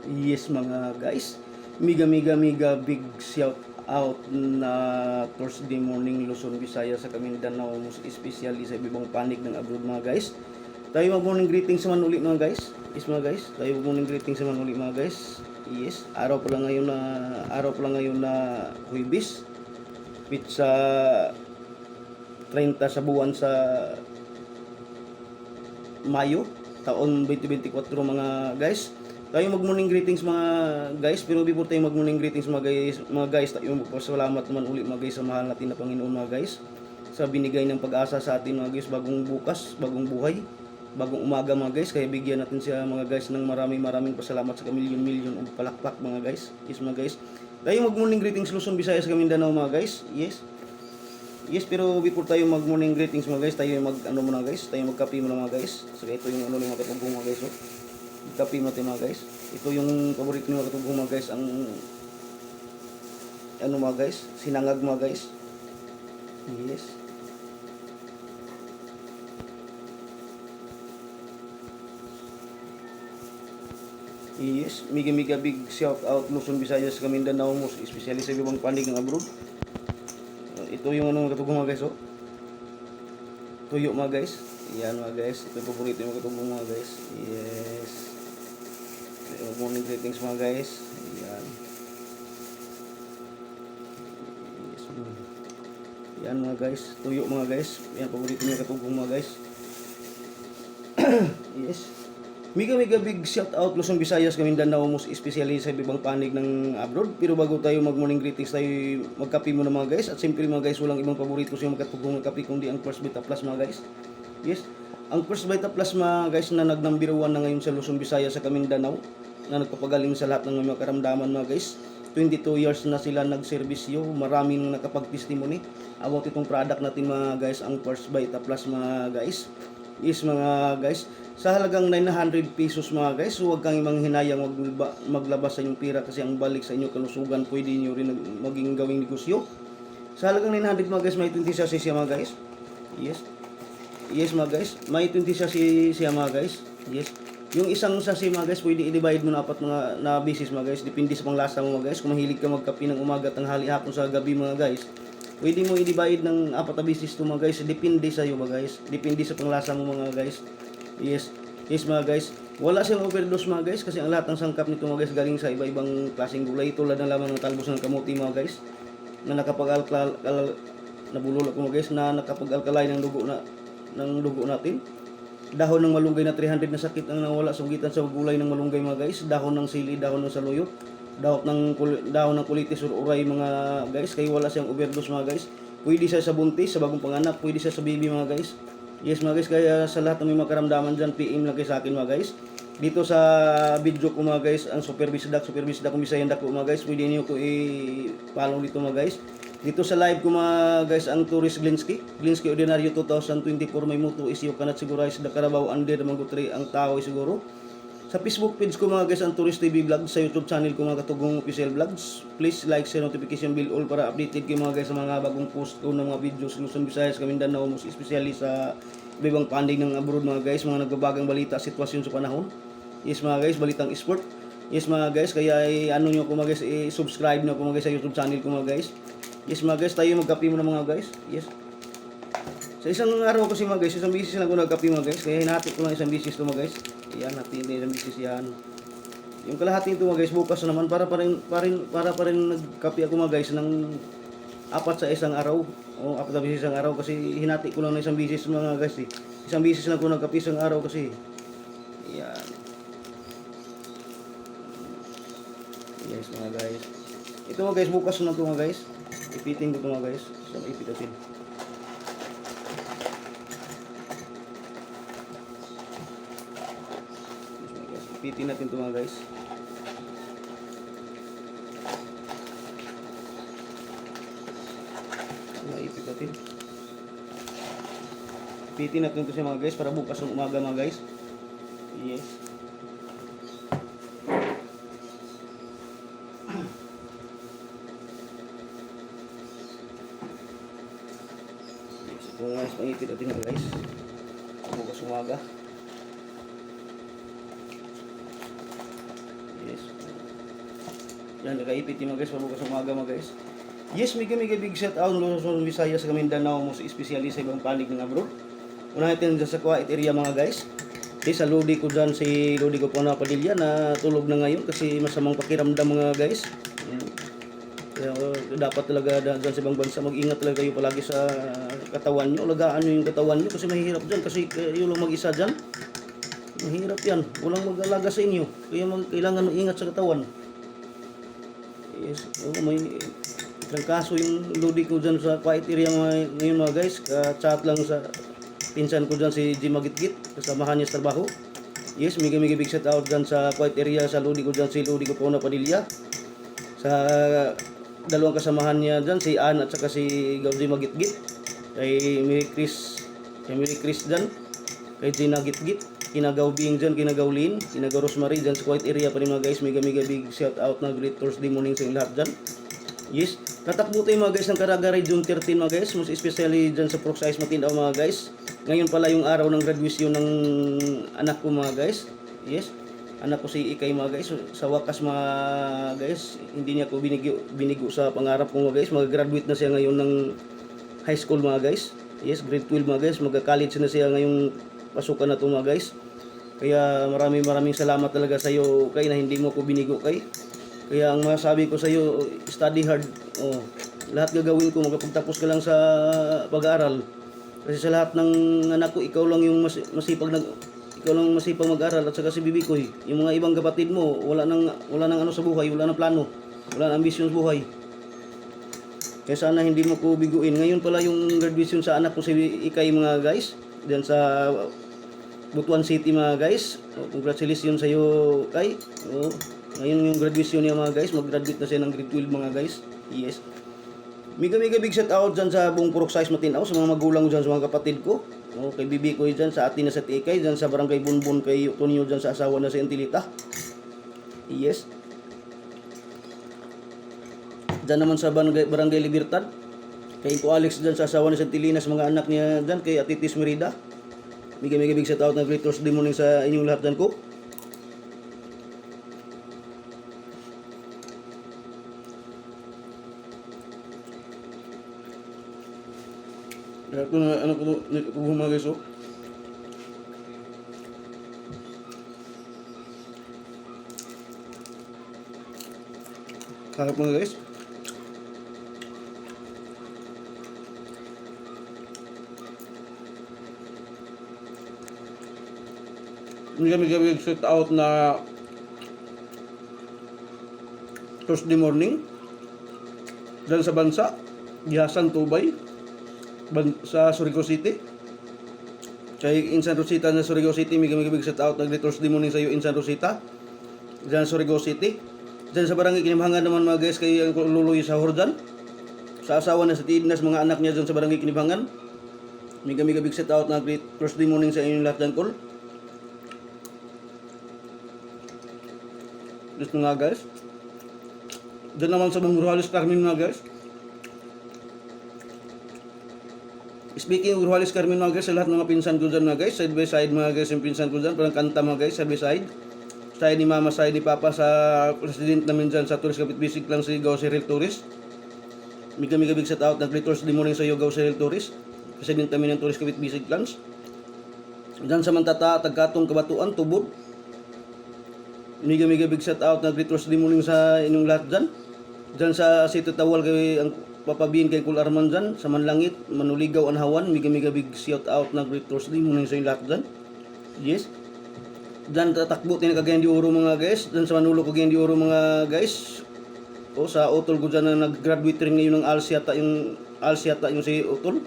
Yes mga guys, mega big shout out na Thursday morning Luzon, Visayas sa Mindanao, most especially sa ibang panig ng abroad mga guys. Tayo mag morning greetings naman uli mga guys. Yes mga guys, tayo mag morning greetings naman uli mga guys. Yes, araw pa lang ngayon na Huwebes, pizza 30 sa buwan sa Mayo, taon 2024 mga guys. Tayo mag morning greetings mga guys, pero before tayo mag morning greetings mga guys, tayo magpasalamat naman uli mga guys sa mahal natin na Panginoon mga guys, sa binigay ng pag-asa sa atin mga guys, bagong bukas, bagong buhay, bagong umaga mga guys. Kaya bigyan natin siya mga guys ng maraming pasalamat sa kamilyon-milyon o palakpak mga guys. Yes mga guys, tayo mag morning greetings Luzon, Visayas, Mindanao mga guys. Yes, pero before tayo mag morning greetings mga guys, tayo mag muna guys, tayo magkape muna mga guys. So ito yung mga katubong mga guys. So, kape natin mga guys. Ito yung paborito ng mga katubong mga guys, ang mga guys, sinangag mga guys. Yes. Yes, mega big shout out Luzon, Visayas, Mindanao, most especially sa ibang panig ng abroad. Ito yung mga katubong mga guys, oh. Tuyo mga guys. Yan mga guys, ito yung paborito yung mga katubong mga guys. Yes. Morning greetings mga guys. Yan. Yes, yan mga guys, tuyo mga guys. Yan paborito yung katubong mga guys. Yes. Mega big shout out Luzon, Visayas, Mindanao, most especially sa ibang panig ng abroad. Pero bago tayo mag morning greetings, tayo magkape muna mga guys. At siyempre mga guys, walang ibang paborito sa magkatubong ng kape kundi ang First Vita Plus mga guys. Yes, ang First Vita Plus mga guys na nag-number 1 na ngayon sa Luzon, Visayas, sa Mindanao, na nagpapagaling sa lahat ng mga karamdaman mga guys. 22 years na sila nagserbisyo, maraming nakapag-testimony about itong product natin mga guys, ang First Vita Plus mga guys. Yes mga guys, sa halagang 900 pesos mga guys, so huwag kang manghinayang maglabas sa inyong pera, kasi ang balik sa inyong kalusugan pwede nyo rin maging gawing negosyo. Sa halagang 900 mga guys, may 20 sachet siya mga guys. Yes mga guys, may 20 sachet siya mga guys. Yes, yung isang sachet mga guys, pwede i-divide mo na apat mga na beses mga guys, depende sa panglasa mo mga guys. Kung mahilig ka magkape ng umaga, tanghali, hapon, sa gabi mga guys, pwede mo i-divide ng apat na beses to mga guys. Depende sa iyo mga guys, depende sa panglasa mo mga guys. Yes mga guys, wala siyang overdose mga guys, kasi ang lahat ng sangkap nito mga guys galing sa iba-ibang klaseng gulay, tulad ng laman ng talbos ng kamuti mga guys, na nabulol ako mga guys, na nakapag-alkalay ng dugo natin. Dahon ng malunggay na 300 na sakit ang nawala sa ugitan sa gulay ng malunggay mga guys. Dahon ng sili, dahon ng saluyot, dahon ng kulitis or uray mga guys, kaya wala siyang overdose mga guys. Pwede siya sa buntis, sa bagong panganak, pwede siya sa baby mga guys. Yes mga guys, kaya sa lahat ng may makaramdaman dyan, PM lang kayo sa akin mga guys. Dito sa video ko mga guys, ang Super Bisdak kung Bisayan Dako mga guys, pwede niyo ko i-follow dito mga guys. Dito sa live ko mga guys, ang Tourist Glinsky Ordinaryo 2024, may muto isyo kanat siguro ay sa Karabaw under mangutri ang tao siguro. Sa Facebook page ko mga guys, ang Tourist TV Vlog. Sa YouTube channel ko mga Katugong Official Vlogs. Please like, share, notification bell all para updated kayo mga guys sa mga bagong post ko ng mga videos Luzon, Visayas, Mindanao, most especially sa ibang panding ng abroad mga guys, mga nagbabagang balita, sitwasyon sa panahon. Yes mga guys, balitang sport. Yes mga guys, kaya nyo ko mga guys, subscribe nyo ko mga guys sa YouTube channel ko mga guys. Yes mga guys, tayo magkape muna mga guys. Yes. Sa isang araw kasi mga guys, isang bisis lang ako nagkape mga guys, kaya hinati ko lang isang bisis to mga guys. Yan, natin din isang bisis yan. Yung kalahati nito mga guys, bukas naman para pa rin nagkape ako mga guys ng apat sa isang araw. O apat na bisis isang araw, kasi hinati ko lang na isang bisis mga guys eh. Isang bisis lang ako nagkape isang araw kasi. Yan. Yes mga guys. Ito mga guys, bukas na ito mga guys. Ipitin ko ito mga guys. So ipit natin. Ipitin natin ito mga guys. Maipit natin. Ipitin natin ito siya mga guys, para bukas ng umaga mga guys. Yes. Ito guys, maipit natin mga guys, bukas umaga. Yes. Yan, nakaipit yung mga guys, pabukas umaga mga guys. Yes, mega big shout out Luzon, Visayas, sa Mindanao, mo especially sa ibang panig ng abroad. Una natin dyan sa quiet area mga guys. Okay, sa Lodi ko dyan, si Lodi ko po na Padilla na tulog na ngayon kasi masamang pakiramdam mga guys. Kaya dapat talaga dyan sa ibang bansa, mag-ingat talaga kayo palagi sa katawan nyo. Alagaan nyo yung katawan nyo kasi mahirap dyan kasi kayo lang mag-isa dyan. Mahirap yan. Walang mag-alaga sa inyo. Kaya kailangan mag-ingat sa katawan. Yes, may isang kaso yung Lodi ko dyan sa quiet area ngayon mga guys. Ka-chat lang sa pinsan ko dyan si Jim Magitgit. Kasamahan niya sa trabaho. Yes, mega big shout out dyan sa quiet area sa Lodi ko dyan si Lodi ko po na Padilla. Sa dalawang kasamahan niya dyan, si Ann at saka si Jim Magitgit. Kay Mary Chris dyan. Kay Gina Gitgit. Kinagaw Bing dyan, Kinagaw Lin, Kinagaw Rosemary dyan sa quiet area pa rin mga guys. Mega big shout out na great Thursday morning sa inyo lahat dyan. Yes, tatakbo tayo mga guys ng Karagari June 13 mga guys. Most especially dyan sa Prox Size Matindaw mga guys. Ngayon pala yung araw ng graduation ng anak ko mga guys. Yes, anak ko si Ikay mga guys. Sa wakas mga guys, hindi niya ko binigo sa pangarap ko mga guys. Mag-graduate na siya ngayon ng high school mga guys. Yes, grade 12 mga guys. Magka-college na siya ngayong pasukan na ito mga guys. Kaya maraming salamat talaga sa iyo kay na hindi mo ko binigo kay. Kaya ang masabi ko sa iyo, study hard. Oh, lahat gagawin ko magpagtapos ka lang sa pag-aaral. Kasi sa lahat ng anak ko, ikaw lang yung masipag mag-aral at saka si bibi ko. Yung mga ibang kapatid mo, wala nang ano sa buhay, wala nang plano, wala nang ambisyon sa buhay. Kaya sana hindi mo ko biguin. Ngayon pala yung graduation sa anak ko si Ikay mga guys, diyan sa Butuan City mga guys. Oh, congratulations sa iyo Kay. Oh, ngayon yung graduation niya mga guys, mag-graduate na siya ng grade 12 mga guys. Yes. Mega big shout out dyan sa buong Purok Size Matindaw, sa mga magulang dyan, sa mga kapatid ko. O, kay bibi ko dyan, sa atin na sa Tikay, dyan sa Barangay Bunbun, kay Tonyo dyan sa asawa na si Antilita. Yes. Dyan naman sa Barangay Libertad, kay Iko Alex dyan sa asawa na si Antilina, sa mga anak niya dyan, kay Atitis Merida. Mega big shout out na great Thursday morning sa inyong lahat dyan ko. Ito na, ano ko mga guys, oh. Sarap mga guys. Mega shout out na Thursday morning dyan sa bansa, Gihasan, Tubay, sa Surigao City. Kay Insan Rosita na Surigao City, mega big shout out na great Thursday morning sa iyo Insan Rosita dyan sa Surigao City. Dyan sa Barangay Kinibhangan naman mga guys, kay Luloy sa Hordan, sa asawa na sa Tidnas, mga anak niya dyan sa Barangay Kinibhangan. Mega big shout out na great Thursday morning sa inyong lahat dyan call. Just mga guys, dyan naman sa Bang Ruhalis Carmen mga guys. Speaking of Ruhalis Carmen mga guys, sa lahat ng mga pinsan ko dyan mga guys, side by side mga guys yung pinsan ko dyan, parang kanta mga guys, side by side. Side ni mama, side ni papa sa president namin dyan sa Tourist Kapit Basic lang si Gao Cyril Tourist. Mega big shout out na great Thursday morning sa iyo Gao Cyril Tourist. President namin ng Tourist Kapit Basic Lands. Dyan sa Mantata, Tagkatong, Kabatuan, Tubod. Mega big shout out na great Thursday morning sa inyong lahat dyan. Dyan sa City Tawal kay ang papabihin kay Kul Arman dyan, sa Manlangit, Manuligaw, Anhawan, mega big shout out na great Thursday morning sa inyong lahat dyan. Yes. Dyan tatakbo tayo na Cagayan de Oro mga guys. Dyan sa Manolo Cagayan de Oro mga guys. O sa Utol ko dyan na nag-graduate rin ngayon ng ALS yata yung si Utol.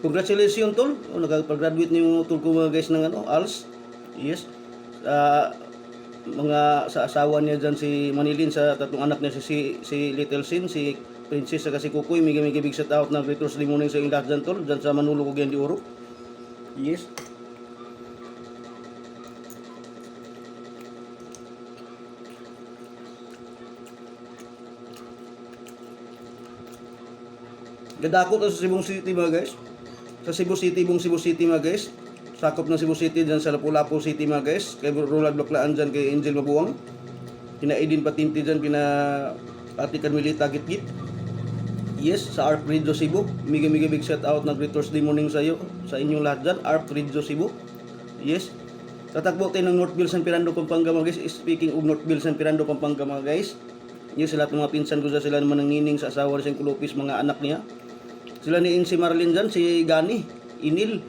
Congratulations Tol. O, nagpag-graduate na yung Utol ko mga guys ng ALS. Yes. Mga sa asawa niya dyan si Manilin, sa tatlong anak niya si Little Sin, si Princess sa si Kukoy. Mega big shout out na great Thursday morning sa inyong lahat dyan Tol. Dyan sa Manolo Cagayan de Oro. Yes. Gadako to sa Cebu City mga guys. Sa Cebu City, buong Cebu City mga guys. Sakop ng Cebu City dyan sa Lapu-Lapu City mga guys. Kay Roland Bloklaan dyan kay Angel Mabuang. kina Edin Patinti dyan, kina Ate Carmelita Gitgit. Yes, sa ARP Radio Cebu. Mega big shout out na great Thursday morning sa iyo, sa inyong lahat dyan. ARP Radio Cebu. Yes. Tatakbo tayo ng Northville San Fernando, Pampanga mga guys. Speaking of Northville San Fernando, Pampanga mga guys. Yes, sa lahat ng mga pinsan ko sila naman nangining sa asawa ni Senko Lopez, mga anak niya. Sila ni si Marlene dyan, si Gani, Inil,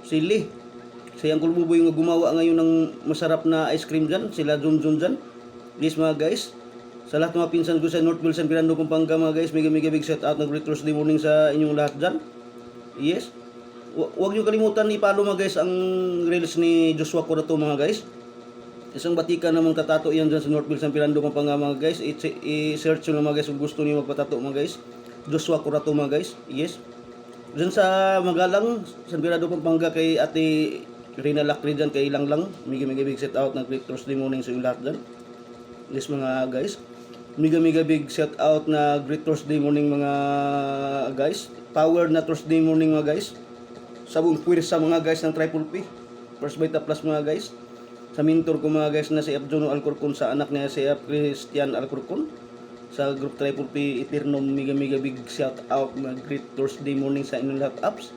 Sili. Si Uncle Buboy yung gumawa ngayon ng masarap na ice cream dyan. Sila Jun dyan. Yes mga guys. Sa lahat ng mga pinsan ko sa Northville San Fernando, Pampanga mga guys, mega big shout out na great Thursday morning sa inyong lahat dyan. Yes. Huwag nyo kalimutan i-follow mga guys ang reels ni Joshua Curato mga guys. Isang batika namang tatato yan dyan sa Northville San Fernando, Pampanga mga guys. I-search nyo lang mga guys kung gusto niyo magpatato mga guys. Joshua Curato mga guys. Yes. Dyan sa Magalang, San Fernando, Pampanga, kay Ate Rina Lakri dyan, kay Langlang. Mega big shout out na great Thursday morning sa inyong lahat dyan. Yes mga guys. Mega big shout out na great Thursday morning mga guys. Power na Thursday morning mga guys. Sa buong pwersa mga guys ng Triple P. First Beta Plus mga guys. Sa mentor ko mga guys na si Abjono Alcorcon, sa anak niya si Christian Alcorcon. Sa group Triple P Eternum, mega big shout out na great Thursday morning sa inyong lahat apps.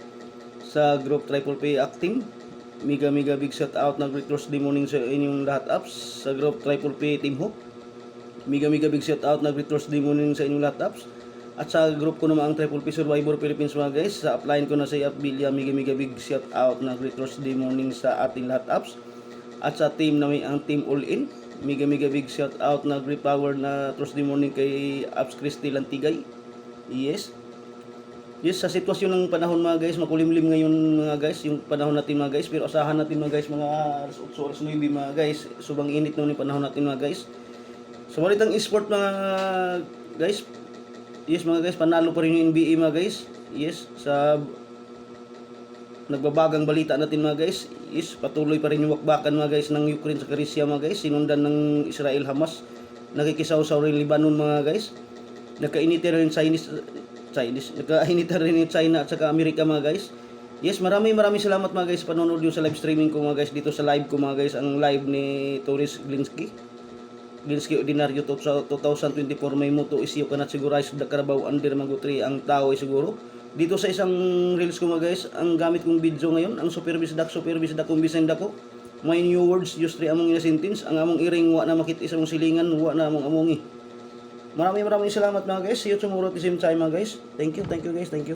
Sa group Triple P Acting, mega big shout out na great Thursday morning sa inyong lahat apps. Sa group Triple P Team Hope, mega big shout out na great Thursday morning sa inyong lahat apps. At sa group ko naman ang Triple P Survivor Philippines mga guys, sa upline ko na sa Bilya, mega big shout out na great Thursday morning sa ating lahat apps. At sa team namin ang Team All In, mega big shout out na great power na Thursday morning kay Apps Christy Lantigay. Yes. Yes, sa sitwasyon ng panahon mga guys, makulimlim ngayon mga guys, yung panahon natin mga guys, pero asahan natin mga guys, mga alas 8, alas 9 mga guys, subang init naman yung panahon natin mga guys. Sa malitang esport mga guys, yes mga guys, panalo pa rin yung NBA mga guys. Yes, sa nagbabagang balita natin mga guys, yes, patuloy pa rin yung wakbakan mga guys ng Ukraine sa Russia mga guys, sinundan ng Israel Hamas, nakikisaw-saw rin Lebanon mga guys, nagkainita rin nagkainita rin yung China at saka Amerika mga guys. Yes, maraming salamat mga guys panonood yung sa live streaming ko mga guys, dito sa live ko mga guys, ang live ni Toris Glinsky Ordinaryo sa 2024, may moto isyo kanat sigurize the Carabao under magutri ang tao ay siguro. Dito sa isang reels ko mga guys, ang gamit kong video ngayon, ang supervis dak kung bisan dako. My new words, just three among ina sentence, ang among iring wa na makit isang silingan, wa na among amongi. Maraming salamat mga guys. See you tomorrow at the same time mga guys. Thank you guys, thank you.